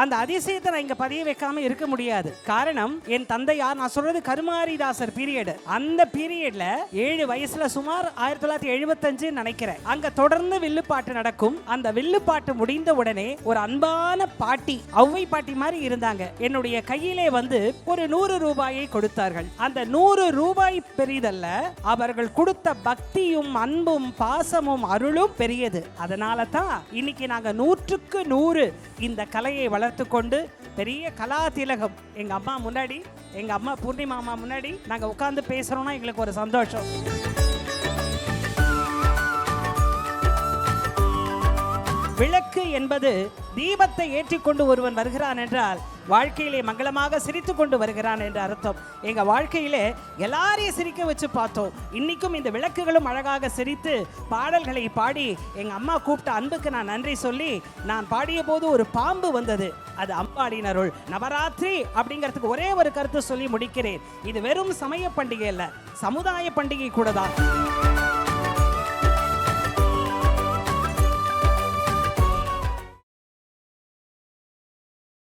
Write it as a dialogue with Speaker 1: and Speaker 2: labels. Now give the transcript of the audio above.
Speaker 1: அந்த அதிசயத்தை நான் இங்க பதிய வைக்காம இருக்க முடியாது. காரணம், என் தந்தையார், நான் சொல்றது கருமாரிதாசர் பீரியட். அந்த பீரியட்ல 7 வயசுல சுமார் 1975 நினைக்கிறேன், அங்க தொடர்ந்து வில்லுப்பாட்டு நடக்கும். அந்த வில்லுப்பாட்டு முடிந்த உடனே ஒரு அன்பான பாட்டி, ஔவை பாட்டி மாதிரி இருந்தாங்க, என்னுடைய கையிலே வந்து ஒரு 100 ரூபாயை கொடுத்தார்கள். அந்த 100 ரூபாய் பெரிதல்ல, அவர்கள் கொடுத்த பக்தியும் அன்பும் பாசமும் அருளும் பெரியது. அதனால தான் இன்னைக்கு நாங்க 100க்கு 100 இந்த கலையை வளர்த்து கொண்டு பெரிய கலா திலகம் எங்க அம்மா முன்னாடி, எங்க அம்மா பூர்ணிமா அம்மா முன்னாடி நாங்க உட்கார்ந்து பேசுறோம்னா எங்களுக்கு ஒரு சந்தோஷம். விளக்கு என்பது தீபத்தை ஏற்றிக்கொண்டு ஒருவன் வருகிறான் என்றால் வாழ்க்கையிலே மங்களமாக சிரித்து கொண்டு வருகிறான் என்ற அர்த்தம். எங்க வாழ்க்கையிலே எல்லாரையும் சிரிக்க வச்சு பார்த்தோம். இன்னைக்கும் இந்த விளக்குகளும் அழகாக சிரித்து பாடல்களை பாடி எங்க அம்மா கூப்பிட்ட அன்புக்கு நான் நன்றி சொல்லி, நான் பாடிய போது ஒரு பாம்பு வந்தது, அது அம்பாளின் அருள். நவராத்திரி அப்படிங்கிறதுக்கு ஒரே ஒரு கருத்து சொல்லி முடிக்கிறேன். இது வெறும் சமய பண்டிகை அல்ல, சமுதாய பண்டிகை கூட தான்.